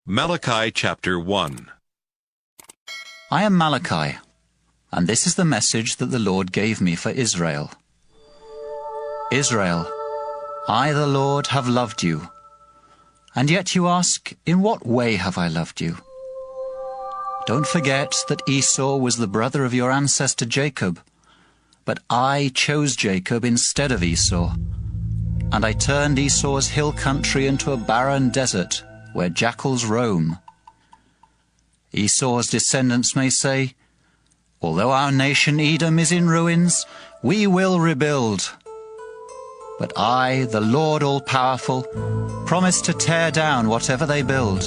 Malachi chapter 1. I am Malachi, and this is the message that the Lord gave me for Israel. Israel, I the Lord have loved you. And yet you ask, in what way have I loved you? Don't forget that Esau was the brother of your ancestor Jacob, but I chose Jacob instead of Esau, and I turned Esau's hill country into a barren desert where jackals roam. Esau's descendants may say, although our nation Edom is in ruins, we will rebuild. But I, the Lord all-powerful, promise to tear down whatever they build.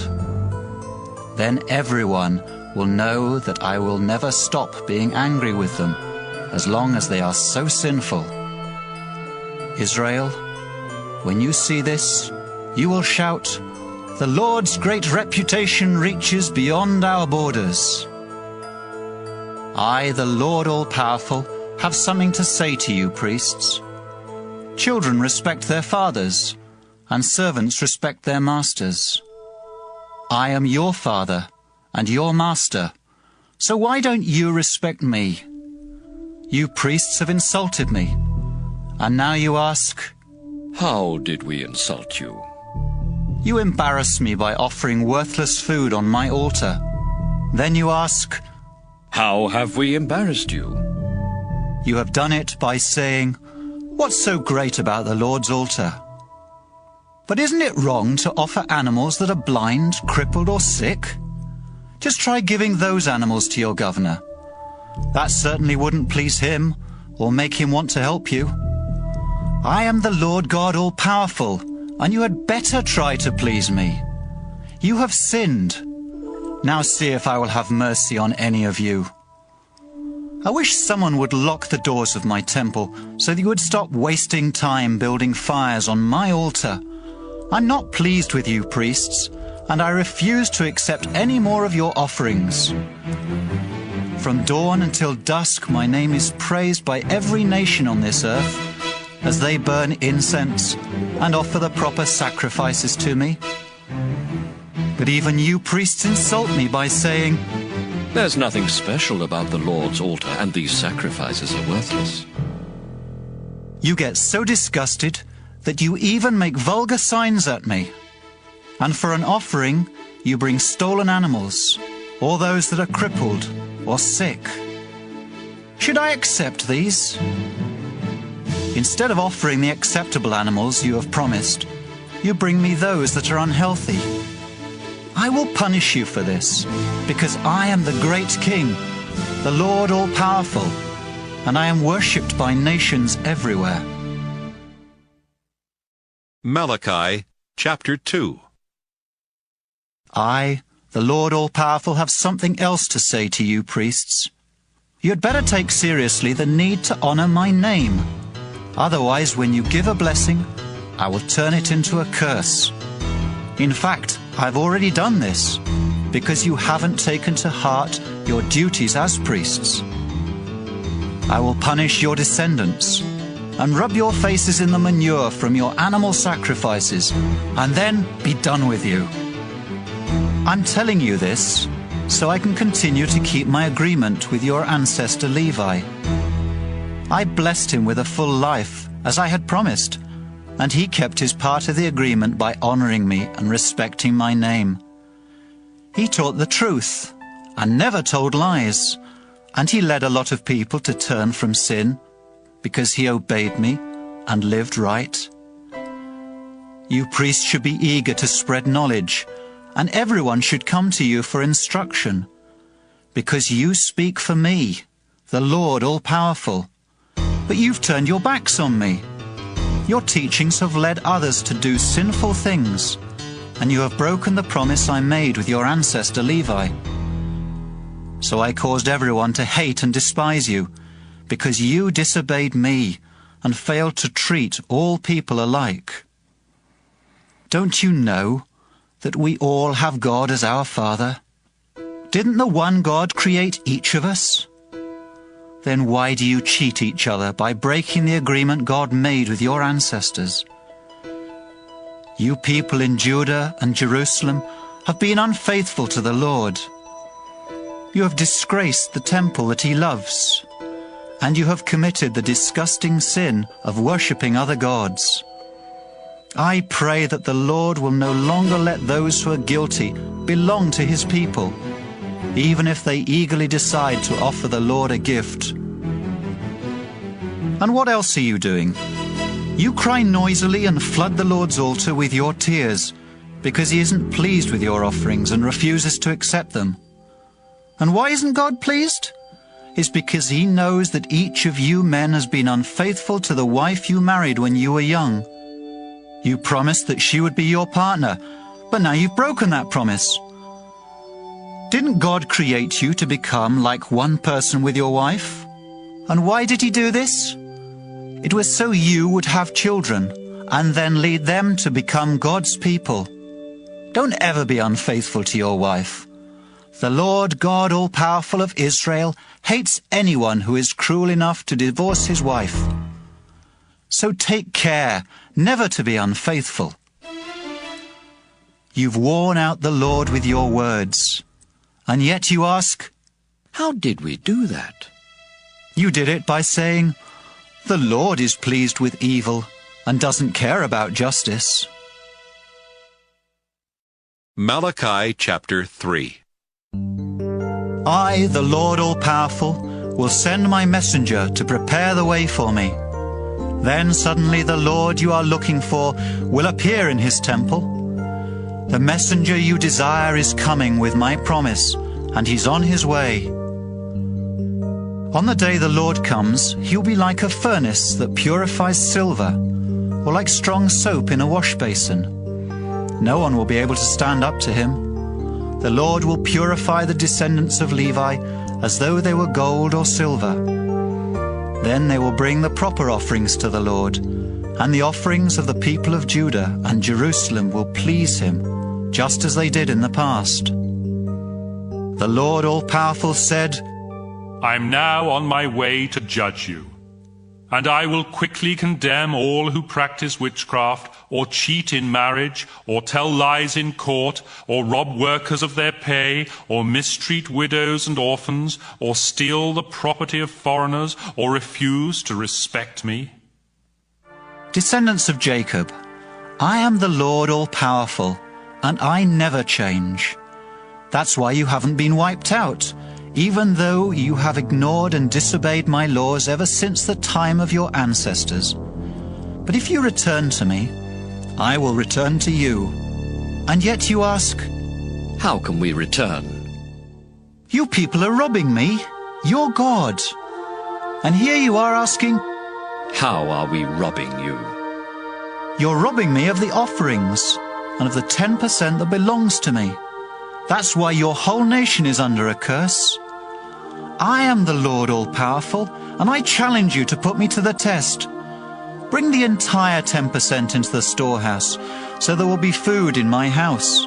Then everyone will know that I will never stop being angry with them, as long as they are so sinful. Israel, when you see this, you will shout, "The Lord's great reputation reaches beyond our borders." I, the Lord all-powerful, have something to say to you, priests. Children respect their fathers, and servants respect their masters. I am your father and your master, so why don't you respect me? You priests have insulted me, and now you ask, How did we insult you? you embarrass me by offering worthless food on my altar. Then you ask, How have we embarrassed you? you have done it by saying, what's so great about the Lord's altar? But isn't it wrong to offer animals that are blind, crippled, or sick? Just try giving those animals to your governor. That certainly wouldn't please him or make him want to help you. I am the Lord God all-powerful, and you had better try to please me. You have sinned. Now see if I will have mercy on any of you. I wish someone would lock the doors of my temple so that you would stop wasting time building fires on my altar. I'm not pleased with you, priests, and I refuse to accept any more of your offerings. From dawn until dusk, my name is praised by every nation on this earth as they burn incense and offer the proper sacrifices to me. But even you priests insult me by saying, There's nothing special about the Lord's altar, and these sacrifices are worthless. You get so disgusted that you even make vulgar signs at me. And for an offering, you bring stolen animals, or those that are crippled or sick. Should I accept these? Instead of offering the acceptable animals you have promised, you bring me those that are unhealthy. I will punish you for this, because I am the great King, the Lord all-powerful, and I am worshipped by nations everywhere. Malachi chapter 2. I, the Lord all-powerful, have something else to say to you, priests. You had better take seriously the need to honor my name. Otherwise, when you give a blessing, I will turn it into a curse. In fact, I've already done this, because you haven't taken to heart your duties as priests. I will punish your descendants, and rub your faces in the manure from your animal sacrifices, and then be done with you. I'm telling you this so I can continue to keep my agreement with your ancestor Levi. I blessed him with a full life, as I had promised, and he kept his part of the agreement by honoring me and respecting my name. He taught the truth and never told lies, and he led a lot of people to turn from sin because he obeyed me and lived right. You priests should be eager to spread knowledge, and everyone should come to you for instruction, because you speak for me, the Lord all-powerful. But you've turned your backs on me. Your teachings have led others to do sinful things, and you have broken the promise I made with your ancestor Levi. So I caused everyone to hate and despise you, because you disobeyed me and failed to treat all people alike. Don't you know that we all have God as our Father? Didn't the one God create each of us? Then why do you cheat each other by breaking the agreement God made with your ancestors? You people in Judah and Jerusalem have been unfaithful to the Lord. You have disgraced the temple that he loves, and you have committed the disgusting sin of worshipping other gods. I pray that the Lord will no longer let those who are guilty belong to his people, even if they eagerly decide to offer the Lord a gift. And what else are you doing? You cry noisily and flood the Lord's altar with your tears, because he isn't pleased with your offerings and refuses to accept them. And why isn't God pleased? It's because he knows that each of you men has been unfaithful to the wife you married when you were young. You promised that she would be your partner, but now you've broken that promise. Didn't God create you to become like one person with your wife? And why did he do this? It was so you would have children, and then lead them to become God's people. Don't ever be unfaithful to your wife. The Lord God all-powerful of Israel hates anyone who is cruel enough to divorce his wife. So take care never to be unfaithful. You've worn out the Lord with your words, and yet you ask, How did we do that? You did it by saying, the Lord is pleased with evil and doesn't care about justice. Malachi chapter 3. I, the Lord all-powerful, will send my messenger to prepare the way for me. Then suddenly the Lord you are looking for will appear in his temple. The messenger you desire is coming with my promise, and he's on his way. On the day the Lord comes, he'll be like a furnace that purifies silver, or like strong soap in a wash basin. No one will be able to stand up to him. The Lord will purify the descendants of Levi as though they were gold or silver. Then they will bring the proper offerings to the Lord, and the offerings of the people of Judah and Jerusalem will please him, just as they did in the past. The Lord all-powerful said, I am now on my way to judge you, and I will quickly condemn all who practice witchcraft, or cheat in marriage, or tell lies in court, or rob workers of their pay, or mistreat widows and orphans, or steal the property of foreigners, or refuse to respect me. Descendants of Jacob, I am the Lord all-powerful, and I never change. That's why you haven't been wiped out, even though you have ignored and disobeyed my laws ever since the time of your ancestors. But if you return to me, I will return to you. And yet you ask, How can we return? you people are robbing me, your God. And here you are asking, How are we robbing you? you're robbing me of the offerings and of the 10% that belongs to me. That's why your whole nation is under a curse. I am the Lord all-powerful, and I challenge you to put me to the test. Bring the entire 10% into the storehouse, so there will be food in my house.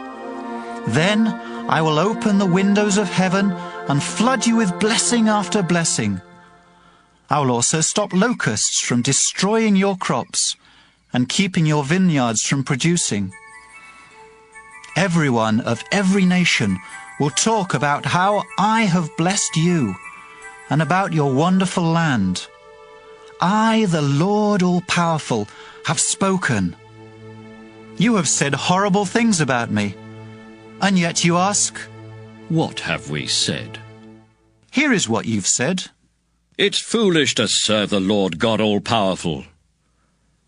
Then I will open the windows of heaven and flood you with blessing after blessing. I will also stop locusts from destroying your crops and keeping your vineyards from producing. Everyone of every nation will talk about how I have blessed you and about your wonderful land. I, the Lord all-powerful, have spoken. You have said horrible things about me, and yet you ask, What have we said? here is what you've said. It's foolish to serve the Lord God all-powerful.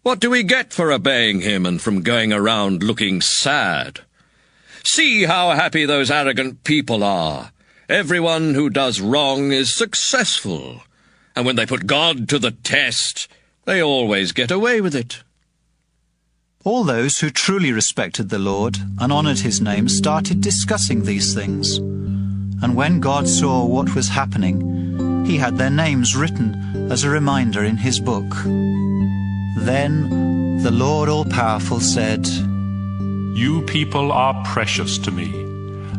What do we get for obeying him and from going around looking sad? See how happy those arrogant people are. Everyone who does wrong is successful, and when they put God to the test, they always get away with it. All those who truly respected the Lord and honored his name started discussing these things. And when God saw what was happening, he had their names written as a reminder in his book. Then the Lord all-powerful said, You people are precious to me,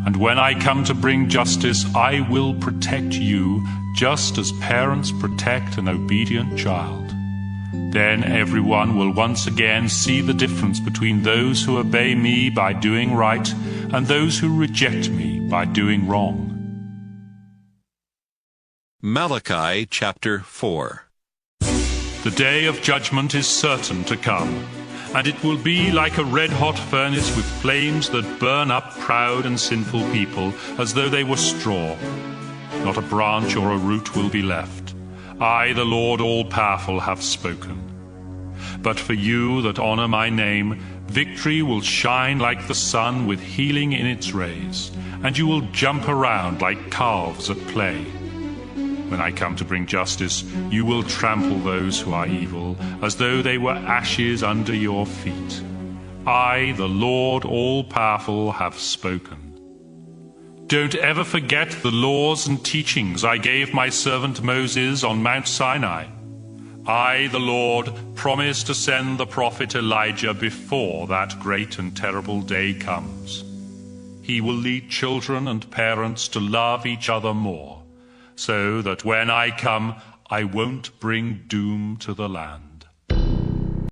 and when I come to bring justice, I will protect you just as parents protect an obedient child. Then everyone will once again see the difference between those who obey me by doing right and those who reject me by doing wrong. Malachi chapter 4. The day of judgment is certain to come, and it will be like a red-hot furnace with flames that burn up proud and sinful people as though they were straw. Not a branch or a root will be left. I, the Lord all-powerful, have spoken. But for you that honor my name, victory will shine like the sun with healing in its rays, and you will jump around like calves at play. When I come to bring justice, you will trample those who are evil, as though they were ashes under your feet. I, the Lord all-powerful, have spoken. Don't ever forget the laws and teachings I gave my servant Moses on Mount Sinai. I, the Lord, promise to send the prophet Elijah before that great and terrible day comes. He will lead children and parents to love each other more, so that when I come, I won't bring doom to the land.